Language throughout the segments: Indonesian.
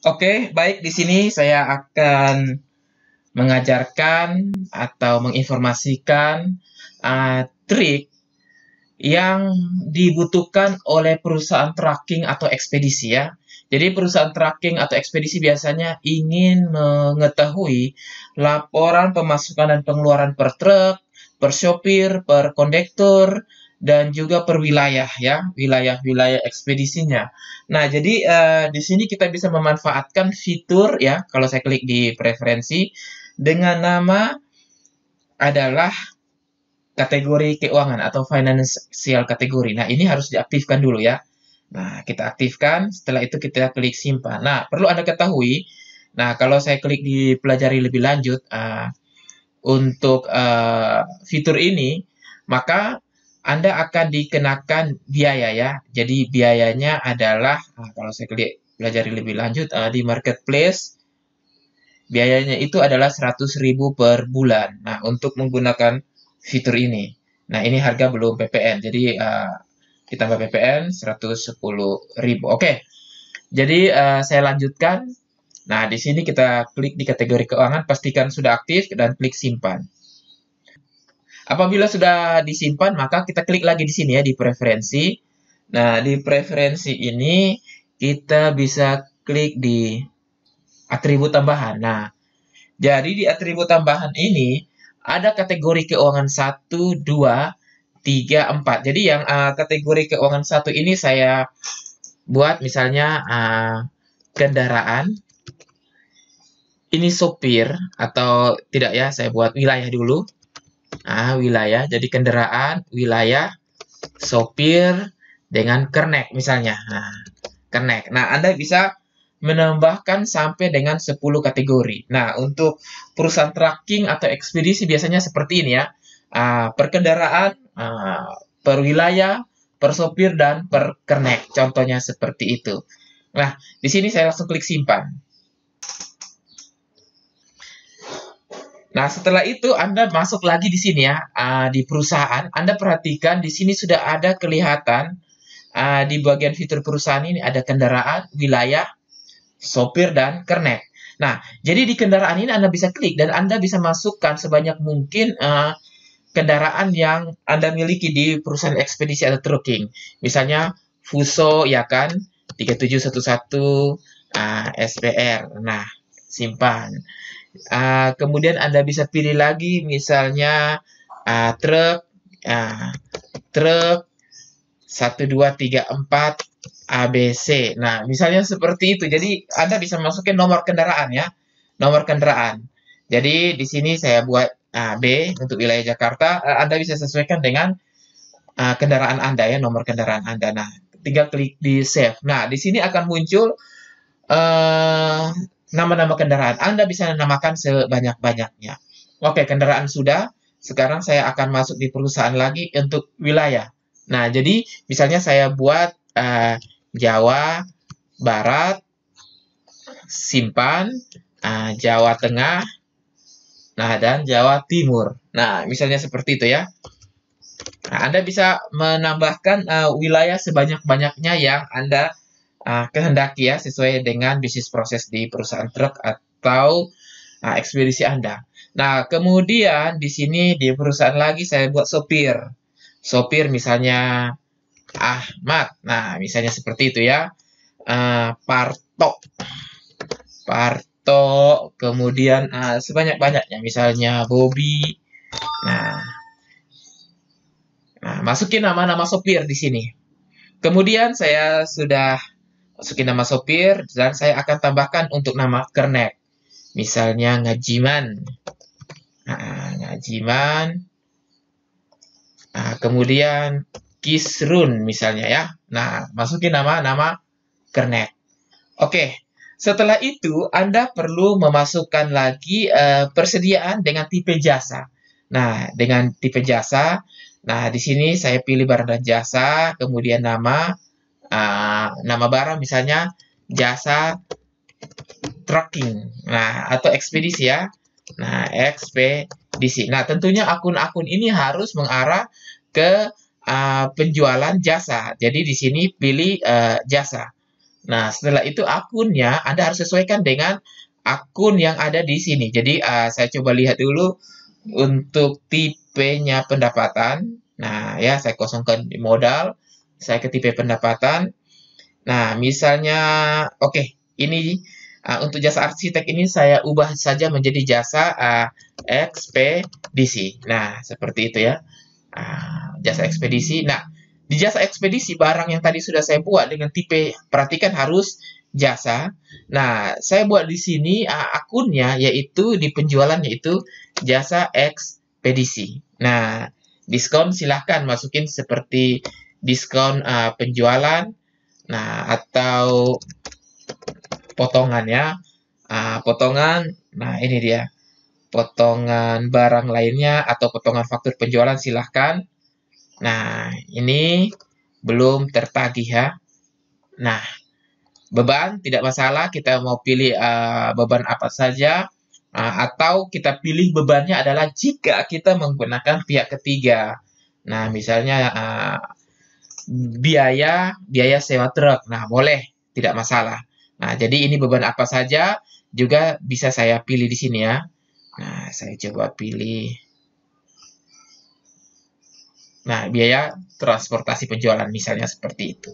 Oke, baik. Di sini saya akan mengajarkan atau menginformasikan trik yang dibutuhkan oleh perusahaan tracking atau ekspedisi ya. Jadi perusahaan tracking atau ekspedisi biasanya ingin mengetahui laporan pemasukan dan pengeluaran per truk, per sopir, per kondektur, dan juga per wilayah ya, wilayah-wilayah ekspedisinya. Nah, jadi di sini kita bisa memanfaatkan fitur ya, kalau saya klik di preferensi dengan nama adalah kategori keuangan atau financial kategori. Nah, ini harus diaktifkan dulu ya. Nah, kita aktifkan, setelah itu kita klik simpan. Nah, perlu Anda ketahui, nah kalau saya klik di pelajari lebih lanjut untuk fitur ini, maka Anda akan dikenakan biaya ya. Jadi biayanya adalah, kalau saya klik pelajari lebih lanjut di marketplace, biayanya itu adalah 100.000 per bulan. Nah, untuk menggunakan fitur ini. Nah, ini harga belum PPN. Jadi, ditambah PPN 110.000. Oke, jadi saya lanjutkan. Nah, di sini kita klik di kategori keuangan, pastikan sudah aktif, dan klik simpan. Apabila sudah disimpan, maka kita klik lagi di sini ya, di preferensi. Nah, di preferensi ini, kita bisa klik di atribut tambahan. Nah, jadi di atribut tambahan ini ada kategori keuangan 1, 2, 3, 4. Jadi yang kategori keuangan 1 ini saya buat misalnya kendaraan. Ini sopir atau tidak ya, saya buat wilayah dulu. Wilayah. Jadi kendaraan, wilayah, sopir dengan kernek misalnya. Kernek. Nah, Anda bisa menambahkan sampai dengan 10 kategori. Nah, untuk perusahaan tracking atau ekspedisi biasanya seperti ini ya. Per kendaraan, per wilayah, per sopir, dan per kernek. Contohnya seperti itu. Nah, di sini saya langsung klik simpan. Nah, setelah itu Anda masuk lagi di sini ya, di perusahaan. Anda perhatikan di sini sudah ada kelihatan di bagian fitur perusahaan ini ada kendaraan, wilayah, sopir, dan kernet. Nah, jadi di kendaraan ini Anda bisa klik dan Anda bisa masukkan sebanyak mungkin kendaraan yang Anda miliki di perusahaan ekspedisi atau trucking. Misalnya Fuso, ya kan, 3711 SPR. Nah, simpan. Kemudian Anda bisa pilih lagi misalnya truk, truk 1, 2, 3, 4 ABC. Nah, misalnya seperti itu. Jadi Anda bisa masukin nomor kendaraan ya, nomor kendaraan. Jadi di sini saya buat B untuk wilayah Jakarta. Anda bisa sesuaikan dengan kendaraan Anda ya, nomor kendaraan Anda. Nah, tinggal klik di save. Nah, di sini akan muncul nama-nama kendaraan. Anda bisa namakan sebanyak-banyaknya. Oke, kendaraan sudah. Sekarang saya akan masuk di perusahaan lagi untuk wilayah. Nah, jadi misalnya saya buat Jawa Barat, simpan, Jawa Tengah, nah dan Jawa Timur. Nah, misalnya seperti itu ya. Nah, Anda bisa menambahkan wilayah sebanyak-banyaknya yang Anda kehendaki ya, sesuai dengan bisnis proses di perusahaan truk atau ekspedisi Anda. Nah, kemudian di sini di perusahaan lagi saya buat sopir. Sopir misalnya Ahmad. Nah, misalnya seperti itu ya. Parto. Parto. Kemudian sebanyak-banyaknya. Misalnya Bobby. Nah, masukin nama-nama sopir di sini. Kemudian saya sudah masukin nama sopir dan saya akan tambahkan untuk nama kernet. Misalnya Ngajiman. Ngajiman. Kemudian Kisrun misalnya ya. Nah, masukin nama-nama kernet. Oke, setelah itu Anda perlu memasukkan lagi persediaan dengan tipe jasa. Nah, dengan tipe jasa, nah di sini saya pilih barang dan jasa, kemudian nama barang misalnya jasa trucking. Nah, atau ekspedisi ya. Nah, ekspedisi. Nah, tentunya akun-akun ini harus mengarah ke penjualan jasa. Jadi di sini pilih jasa. Nah, setelah itu akunnya Anda harus sesuaikan dengan akun yang ada di sini. Jadi, saya coba lihat dulu untuk tipenya pendapatan. Nah, ya, saya kosongkan di modal. Saya ke tipe pendapatan. Nah, misalnya, oke, ini untuk jasa arsitek ini saya ubah saja menjadi jasa ekspedisi. Nah, seperti itu ya. Jasa ekspedisi. Nah, di jasa ekspedisi barang yang tadi sudah saya buat dengan tipe, perhatikan harus jasa. Nah, saya buat di sini akunnya yaitu di penjualan yaitu jasa ekspedisi. Nah, diskon silahkan masukin seperti diskon penjualan. Nah, atau potongan ya. Potongan, nah ini dia. Potongan barang lainnya atau potongan faktur penjualan silahkan. Nah, ini belum tertagih ya. Nah, beban tidak masalah, kita mau pilih beban apa saja. Atau kita pilih bebannya adalah jika kita menggunakan pihak ketiga. Nah, misalnya biaya sewa truk. Nah, boleh, tidak masalah. Nah, jadi ini beban apa saja juga bisa saya pilih di sini ya. Nah, saya coba pilih. Nah, biaya transportasi penjualan misalnya seperti itu.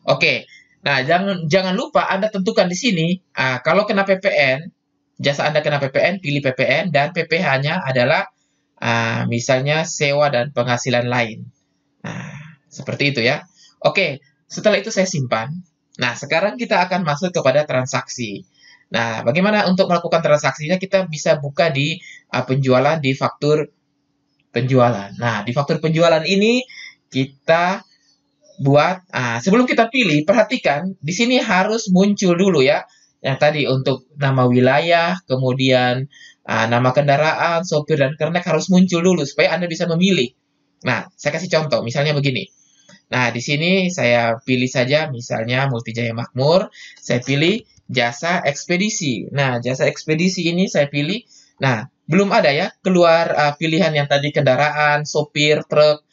Oke. Nah, jangan lupa Anda tentukan di sini kalau kena PPN, jasa Anda kena PPN, pilih PPN dan PPh-nya adalah misalnya sewa dan penghasilan lain. Nah, seperti itu ya. Oke, setelah itu saya simpan. Nah, sekarang kita akan masuk kepada transaksi. Nah, bagaimana untuk melakukan transaksinya? Kita bisa buka di penjualan di faktur penjualan. Nah, di faktur penjualan ini kita buat, sebelum kita pilih, perhatikan di sini harus muncul dulu ya. Yang tadi untuk nama wilayah, kemudian nama kendaraan, sopir, dan kernet harus muncul dulu supaya Anda bisa memilih. Nah, saya kasih contoh, misalnya begini. Nah, di sini saya pilih saja misalnya Multijaya Makmur, saya pilih jasa ekspedisi. Nah, jasa ekspedisi ini saya pilih. Nah, belum ada ya keluar pilihan yang tadi kendaraan, sopir, truk,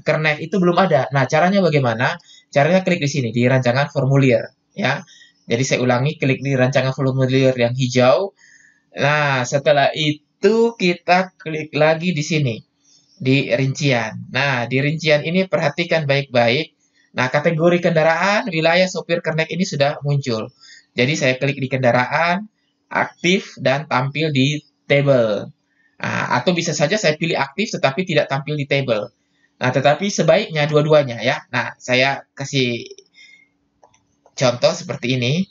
kernet itu belum ada. Nah, caranya bagaimana? Caranya klik di sini di rancangan formulir ya. Jadi saya ulangi, klik di rancangan formulir yang hijau. Nah, setelah itu kita klik lagi di sini di rincian. Nah, di rincian ini perhatikan baik-baik. Nah, kategori kendaraan, wilayah, sopir, kernet ini sudah muncul. Jadi saya klik di kendaraan, aktif, dan tampil di table. Atau bisa saja saya pilih aktif tetapi tidak tampil di table. Nah, tetapi sebaiknya dua-duanya ya. Nah, saya kasih contoh seperti ini.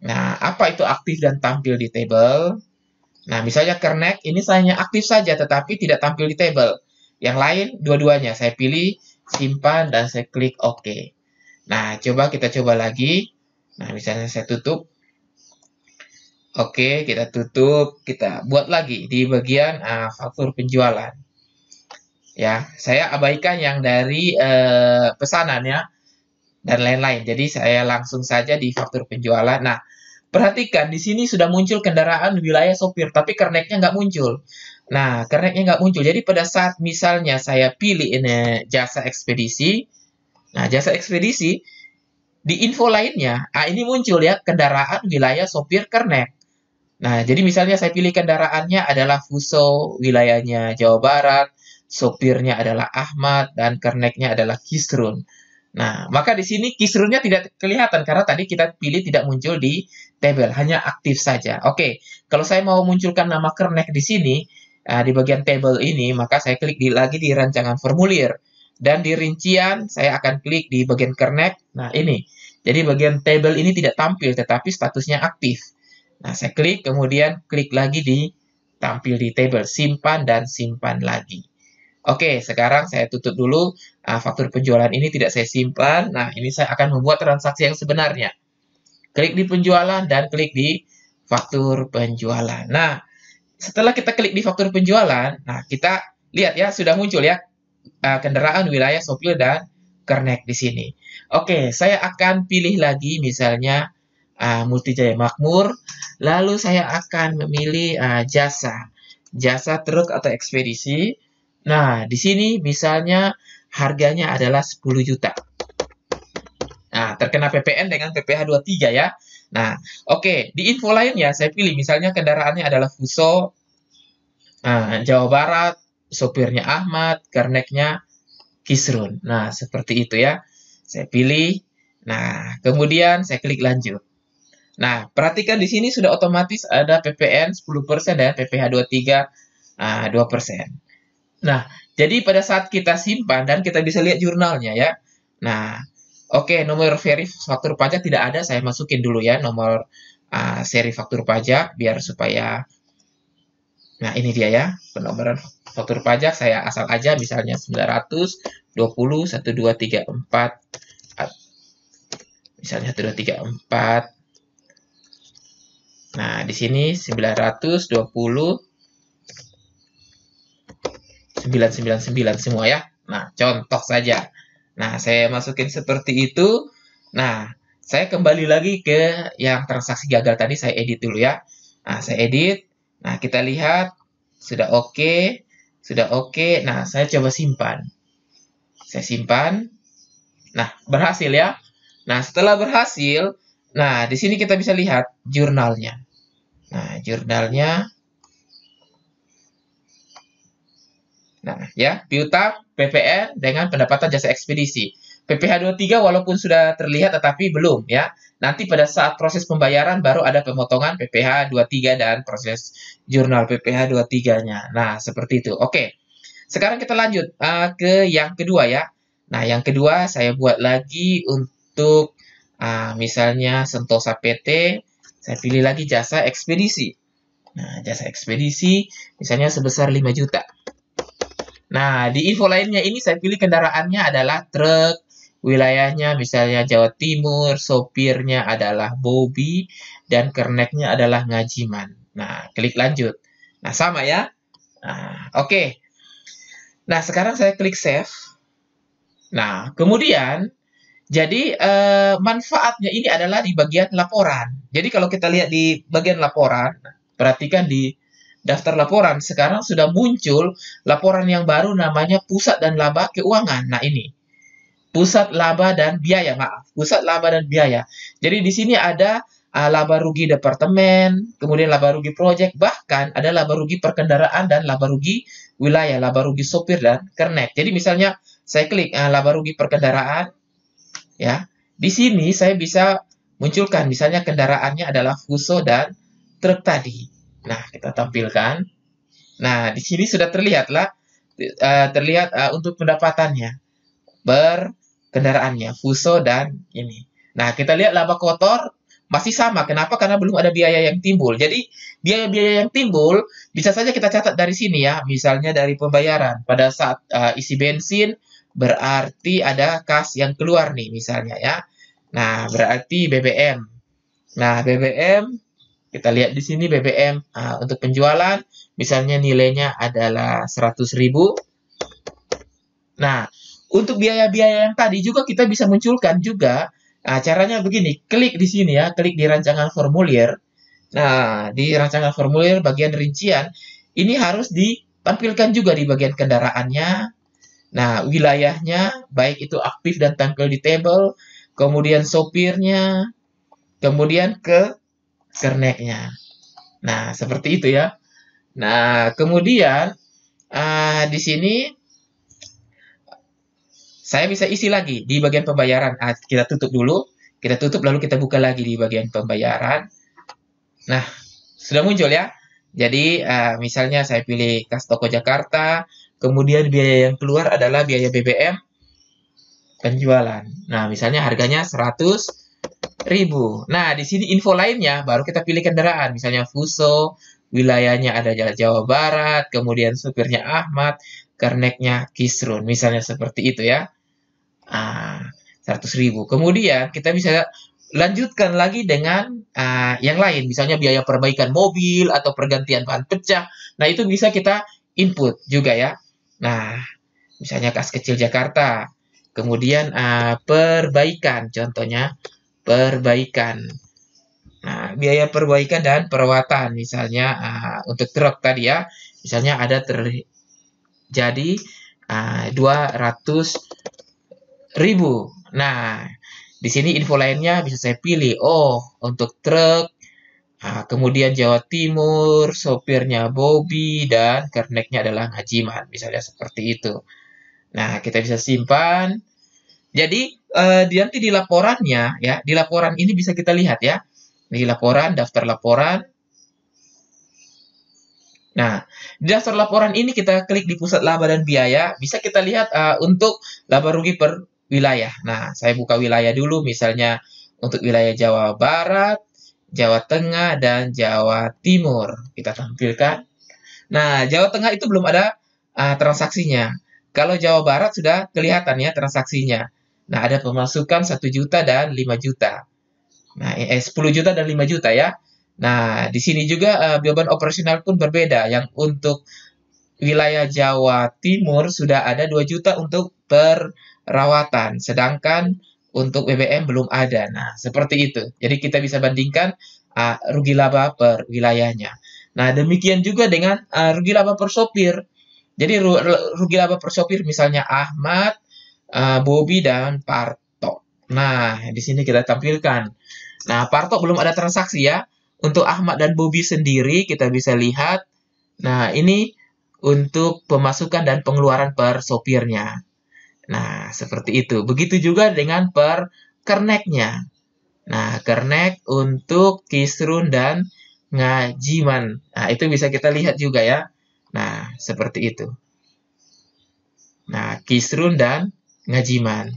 Nah, apa itu aktif dan tampil di table? Nah, misalnya kernet ini hanya aktif saja tetapi tidak tampil di table. Yang lain dua-duanya saya pilih simpan dan saya klik OK. Nah, kita coba lagi. Nah, misalnya saya tutup. Oke, kita tutup, kita buat lagi di bagian faktur penjualan. Ya, saya abaikan yang dari pesanan ya dan lain-lain. Jadi saya langsung saja di faktur penjualan. Nah, perhatikan di sini sudah muncul kendaraan, wilayah, sopir, tapi kernetnya nggak muncul. Nah, kernetnya nggak muncul. Jadi pada saat misalnya saya pilih ini jasa ekspedisi, nah jasa ekspedisi di info lainnya, ini muncul ya kendaraan, wilayah, sopir, kernet. Nah, jadi misalnya saya pilih kendaraannya adalah Fuso, wilayahnya Jawa Barat, sopirnya adalah Ahmad, dan kernetnya adalah Kisrun. Nah, maka di sini Kisrunnya tidak kelihatan karena tadi kita pilih tidak muncul di tabel, hanya aktif saja. Oke, kalau saya mau munculkan nama kernet di sini, di bagian tabel ini, maka saya klik lagi di rancangan formulir. Dan di rincian, saya akan klik di bagian kernet. Nah, ini. Jadi bagian tabel ini tidak tampil, tetapi statusnya aktif. Nah, saya klik, kemudian klik lagi di tampil di table, simpan dan simpan lagi. Oke, sekarang saya tutup dulu. Faktur penjualan ini tidak saya simpan. Nah, ini saya akan membuat transaksi yang sebenarnya. Klik di penjualan dan klik di faktur penjualan. Nah, setelah kita klik di faktur penjualan, nah kita lihat ya, sudah muncul ya kendaraan, wilayah, sopir, dan kernet di sini. Oke, saya akan pilih lagi misalnya Multijaya Makmur. Lalu saya akan memilih jasa truk atau ekspedisi. Nah, di sini misalnya harganya adalah 10 juta. Nah, terkena PPN dengan PPh 23 ya. Nah, oke, di info lainnya saya pilih misalnya kendaraannya adalah Fuso Jawa Barat, sopirnya Ahmad, kerneknya Kisrun. Nah, seperti itu ya. Saya pilih. Nah, kemudian saya klik lanjut. Nah, perhatikan di sini sudah otomatis ada PPN 10% dan PPh 23 2%. Nah, jadi pada saat kita simpan dan kita bisa lihat jurnalnya ya. Nah, oke, nomor seri faktur pajak tidak ada, saya masukin dulu ya nomor seri faktur pajak biar supaya. Nah, ini dia ya, penomoran faktur pajak saya asal aja misalnya 920 1234 misalnya 1234. Nah, di sini 920 999 semua ya. Nah, contoh saja. Nah, saya masukin seperti itu. Nah, saya kembali lagi ke yang transaksi gagal tadi, saya edit dulu ya. Nah, saya edit. Nah, kita lihat sudah oke. Sudah oke. Nah, saya coba simpan. Saya simpan. Nah, berhasil ya. Nah, setelah berhasil, nah, di sini kita bisa lihat jurnalnya. Nah, jurnalnya. Nah, ya, piutang, PPN dengan pendapatan jasa ekspedisi. PPh 23 walaupun sudah terlihat tetapi belum ya. Nanti pada saat proses pembayaran baru ada pemotongan PPh 23 dan proses jurnal PPh 23-nya. Nah, seperti itu. Oke. Sekarang kita lanjut ke yang kedua ya. Nah, yang kedua saya buat lagi untuk misalnya Sentosa PT, saya pilih lagi jasa ekspedisi. Nah, jasa ekspedisi misalnya sebesar 5 juta. Nah, di info lainnya ini saya pilih kendaraannya adalah truk, wilayahnya misalnya Jawa Timur, sopirnya adalah Bobby, dan kerneknya adalah Ngajiman. Nah, klik lanjut. Nah, sama ya. Nah, oke. Nah, sekarang saya klik save. Nah, kemudian, jadi manfaatnya ini adalah di bagian laporan. Jadi kalau kita lihat di bagian laporan, perhatikan di daftar laporan, sekarang sudah muncul laporan yang baru namanya Pusat dan Laba Keuangan. Nah, ini. Pusat Laba dan Biaya, maaf. Pusat Laba dan Biaya. Jadi di sini ada laba rugi departemen, kemudian laba rugi proyek, bahkan ada laba rugi perkendaraan dan laba rugi wilayah, laba rugi sopir dan kernet. Jadi misalnya saya klik laba rugi perkendaraan, ya. Di sini saya bisa munculkan misalnya kendaraannya adalah Fuso dan truk tadi. Nah, kita tampilkan. Nah, di sini sudah terlihatlah untuk pendapatannya kendaraannya Fuso dan ini. Nah, kita lihat laba kotor masih sama. Kenapa? Karena belum ada biaya yang timbul. Jadi, biaya-biaya yang timbul bisa saja kita catat dari sini ya. Misalnya dari pembayaran. Pada saat isi bensin, berarti ada kas yang keluar nih misalnya ya. Nah, berarti BBM. Nah, BBM kita lihat di sini BBM untuk penjualan, misalnya nilainya adalah 100.000. Nah, untuk biaya-biaya yang tadi juga kita bisa munculkan juga. Caranya begini, klik di sini ya, klik di rancangan formulir. Nah, di rancangan formulir bagian rincian, ini harus ditampilkan juga di bagian kendaraannya. Nah, wilayahnya, baik itu aktif dan tampil di tabel, kemudian sopirnya, kemudian ke kerneknya. Nah, seperti itu ya. Nah, kemudian di sini saya bisa isi lagi di bagian pembayaran. Kita tutup dulu. Kita tutup lalu kita buka lagi di bagian pembayaran. Nah, sudah muncul ya. Jadi, misalnya saya pilih kas toko Jakarta, kemudian biaya yang keluar adalah biaya BBM penjualan. Nah, misalnya harganya 100.000. Nah, di sini info lainnya baru kita pilih kendaraan, misalnya Fuso, wilayahnya ada Jawa Barat, kemudian supirnya Ahmad, kerneknya Kisrun, misalnya seperti itu ya. 100.000. Kemudian kita bisa lanjutkan lagi dengan yang lain, misalnya biaya perbaikan mobil atau pergantian bahan pecah. Nah, itu bisa kita input juga ya. Nah, misalnya kas kecil Jakarta. Kemudian perbaikan, contohnya perbaikan. Nah, biaya perbaikan dan perawatan, misalnya untuk truk tadi ya, misalnya ada terjadi 200.000. Nah, Di sini info lainnya bisa saya pilih. Oh, untuk truk, kemudian Jawa Timur, sopirnya Bobby, dan kerneknya adalah Ngajiman. Misalnya seperti itu. Nah, kita bisa simpan. Jadi, nanti di laporannya, ya, di laporan ini bisa kita lihat ya. Di laporan, daftar laporan. Nah, di daftar laporan ini kita klik di pusat laba dan biaya. Bisa kita lihat untuk laba rugi per wilayah. Nah, saya buka wilayah dulu, misalnya untuk wilayah Jawa Barat, Jawa Tengah, dan Jawa Timur. Kita tampilkan. Nah, Jawa Tengah itu belum ada transaksinya. Kalau Jawa Barat sudah kelihatan ya transaksinya. Nah, ada pemasukan 1 juta dan 5 juta. Nah, 10 juta dan 5 juta ya. Nah, di sini juga beban operasional pun berbeda. Yang untuk wilayah Jawa Timur sudah ada 2 juta untuk perawatan. Sedangkan untuk BBM belum ada. Nah, seperti itu. Jadi kita bisa bandingkan rugi laba per wilayahnya. Nah, demikian juga dengan rugi laba per sopir. Jadi rugi laba per sopir misalnya Ahmad, Bobby, dan Parto. Nah, di sini kita tampilkan. Nah, Parto belum ada transaksi ya. Untuk Ahmad dan Bobby sendiri kita bisa lihat. Nah, ini untuk pemasukan dan pengeluaran per sopirnya. Nah, seperti itu. Begitu juga dengan per kerneknya. Nah, kernek untuk Kisrun dan Ngajiman. Nah, itu bisa kita lihat juga ya. Nah, seperti itu. Nah, Kisrun dan Ngajiman.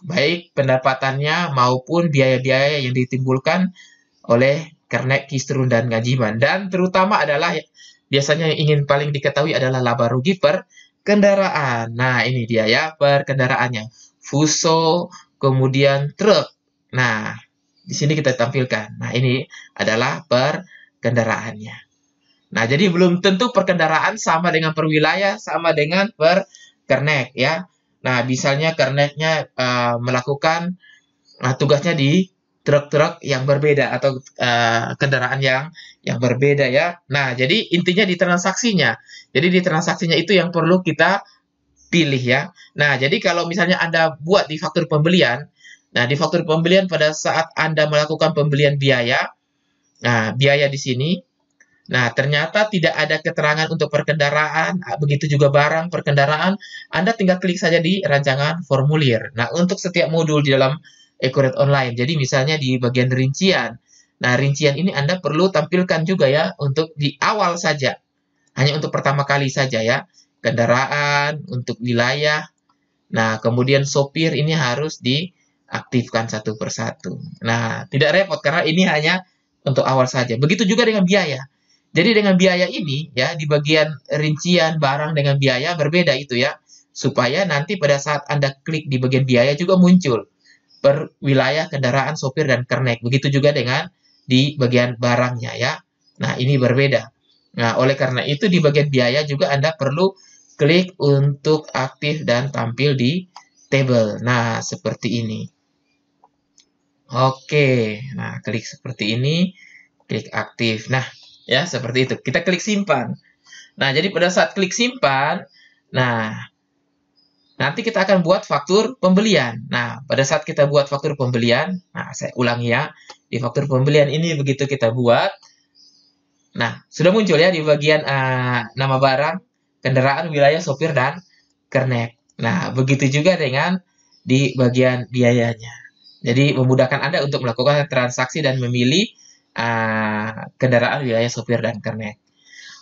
Baik pendapatannya maupun biaya-biaya yang ditimbulkan oleh kernek, Kisrun, dan Ngajiman. Dan terutama adalah biasanya yang ingin paling diketahui adalah laba rugi per kendaraan. Nah, ini dia ya per kendaraannya. Fuso, kemudian truk. Nah, di sini kita tampilkan. Nah, ini adalah per kendaraannya. Nah, jadi belum tentu per kendaraan sama dengan per wilayah, sama dengan per kernek ya. Nah, misalnya kerneknya melakukan tugasnya di truk-truk yang berbeda atau kendaraan yang berbeda ya. Nah, jadi intinya di transaksinya. Jadi di transaksinya itu yang perlu kita pilih ya. Nah, jadi kalau misalnya Anda buat di faktur pembelian, nah di faktur pembelian pada saat Anda melakukan pembelian biaya, nah biaya di sini, nah ternyata tidak ada keterangan untuk perkendaraan, begitu juga barang perkendaraan, Anda tinggal klik saja di rancangan formulir. Nah, untuk setiap modul di dalam Ecoret Online, jadi misalnya di bagian rincian, nah rincian ini Anda perlu tampilkan juga ya untuk di awal saja, hanya untuk pertama kali saja ya. Kendaraan, untuk wilayah. Nah, kemudian sopir ini harus diaktifkan satu persatu. Nah, tidak repot karena ini hanya untuk awal saja. Begitu juga dengan biaya. Jadi dengan biaya ini ya di bagian rincian barang dengan biaya berbeda itu ya. Supaya nanti pada saat Anda klik di bagian biaya juga muncul per wilayah, kendaraan, sopir, dan kernek. Begitu juga dengan di bagian barangnya ya. Nah, ini berbeda. Nah, oleh karena itu di bagian biaya juga Anda perlu klik untuk aktif dan tampil di table. Nah, seperti ini. Oke, nah klik seperti ini, klik aktif. Nah, ya seperti itu. Kita klik simpan. Nah, jadi pada saat klik simpan, nah nanti kita akan buat faktur pembelian. Nah, pada saat kita buat faktur pembelian, nah saya ulangi ya, di faktur pembelian ini begitu kita buat, nah sudah muncul ya di bagian nama barang, kendaraan, wilayah, sopir, dan kernek. Nah, begitu juga dengan di bagian biayanya. Jadi, memudahkan Anda untuk melakukan transaksi dan memilih kendaraan, wilayah, sopir, dan kernek.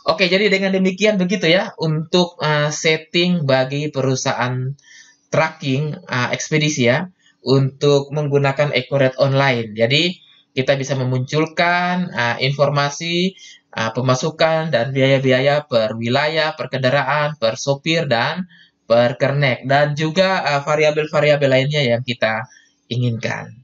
Oke, jadi dengan demikian begitu ya untuk setting bagi perusahaan tracking ekspedisi ya untuk menggunakan Ecoret Online. Jadi, kita bisa memunculkan informasi pemasukan dan biaya-biaya per wilayah, per kendaraan, per sopir, dan per kernek. Dan juga variabel-variabel lainnya yang kita inginkan.